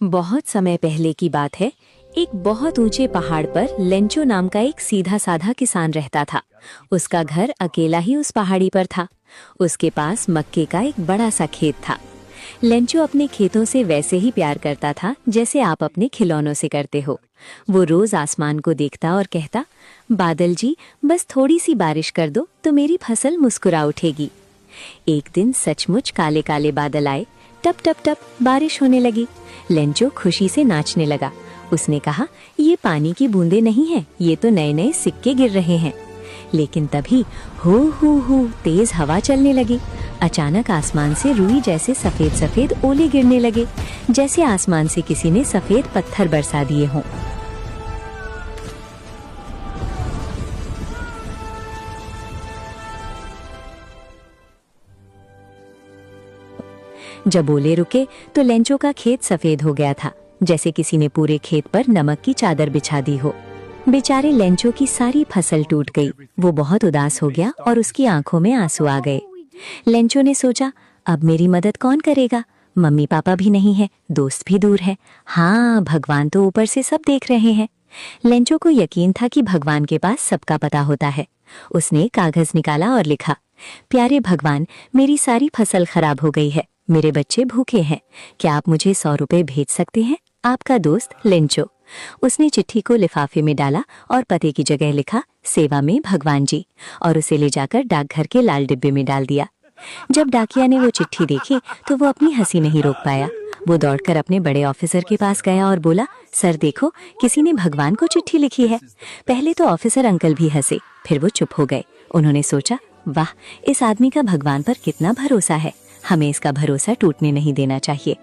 बहुत समय पहले की बात है। एक बहुत ऊंचे पहाड़ पर लेंचो नाम का एक सीधा साधा किसान रहता था। उसका घर अकेला ही उस पहाड़ी पर था। उसके पास मक्के का एक बड़ा सा खेत था। लेंचो अपने खेतों से वैसे ही प्यार करता था जैसे आप अपने खिलौनों से करते हो। वो रोज आसमान को देखता और कहता, बादल जी, बस थोड़ी सी बारिश कर दो तो मेरी फसल मुस्कुरा उठेगी। एक दिन सचमुच काले काले बादल आए। टप टप टप बारिश होने लगी। लेंचो खुशी से नाचने लगा। उसने कहा, ये पानी की बूंदें नहीं हैं, ये तो नए नए सिक्के गिर रहे हैं। लेकिन तभी हु तेज हवा चलने लगी। अचानक आसमान से रुई जैसे सफेद सफेद ओले गिरने लगे, जैसे आसमान से किसी ने सफेद पत्थर बरसा दिए हों। जब ओले रुके तो लेंचो का खेत सफेद हो गया था, जैसे किसी ने पूरे खेत पर नमक की चादर बिछा दी हो। बेचारे लेंचो की सारी फसल टूट गई। वो बहुत उदास हो गया और उसकी आंखों में आंसू आ गए। लेंचो ने सोचा, अब मेरी मदद कौन करेगा? मम्मी पापा भी नहीं है, दोस्त भी दूर है। हाँ, भगवान तो ऊपर से सब देख रहे हैं। लेंचो को यकीन था कि भगवान के पास सबका पता होता है। उसने कागज निकाला और लिखा, प्यारे भगवान, मेरी सारी फसल खराब हो गई है, मेरे बच्चे भूखे हैं, क्या आप मुझे 100 रुपए भेज सकते हैं? आपका दोस्त लेंचो। उसने चिट्ठी को लिफाफे में डाला और पते की जगह लिखा, सेवा में भगवान जी, और उसे ले जाकर डाकघर के लाल डिब्बे में डाल दिया। जब डाकिया ने वो चिट्ठी देखी तो वो अपनी हंसी नहीं रोक पाया। वो दौड़कर अपने बड़े ऑफिसर के पास गया और बोला, सर देखो, किसी ने भगवान को चिट्ठी लिखी है। पहले तो ऑफिसर अंकल भी हंसे, फिर वो चुप हो गए। उन्होंने सोचा, वाह, इस आदमी का भगवान पर कितना भरोसा है, हमें इसका भरोसा टूटने नहीं देना चाहिए।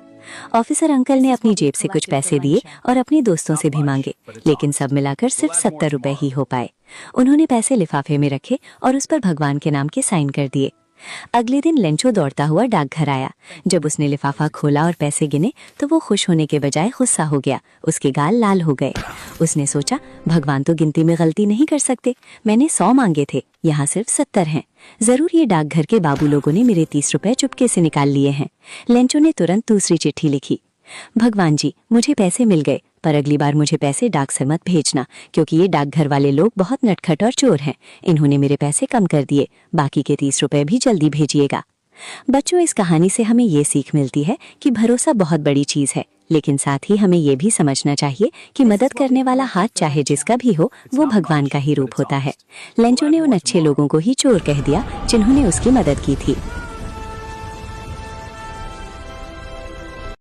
ऑफिसर अंकल ने अपनी जेब से कुछ पैसे दिए और अपने दोस्तों से भी मांगे, लेकिन सब मिलाकर सिर्फ 70 रुपए ही हो पाए। उन्होंने पैसे लिफाफे में रखे और उस पर भगवान के नाम के साइन कर दिए। अगले दिन लेंचो दौड़ता हुआ डाकघर आया। जब उसने लिफाफा खोला और पैसे गिने तो वो खुश होने के बजाय गुस्सा हो गया। उसके गाल लाल हो गए। उसने सोचा, भगवान तो गिनती में गलती नहीं कर सकते, मैंने 100 मांगे थे, यहाँ सिर्फ 70 हैं। जरूर ये डाकघर के बाबू लोगों ने मेरे 30 रुपए चुपके से निकाल लिए हैं। लेंचो ने तुरंत दूसरी चिट्ठी लिखी, भगवान जी, मुझे पैसे मिल गए, पर अगली बार मुझे पैसे डाक से मत भेजना, क्योंकि ये डाकघर वाले लोग बहुत नटखट और चोर हैं। इन्होंने मेरे पैसे कम कर दिए, बाकी के 30 रुपए भी जल्दी भेजिएगा। बच्चों, इस कहानी से हमें ये सीख मिलती है कि भरोसा बहुत बड़ी चीज है, लेकिन साथ ही हमें ये भी समझना चाहिए कि मदद करने वाला हाथ चाहे जिसका भी हो, वो भगवान का ही रूप होता है। लेंचो ने उन अच्छे लोगों को ही चोर कह दिया जिन्होंने उसकी मदद की थी।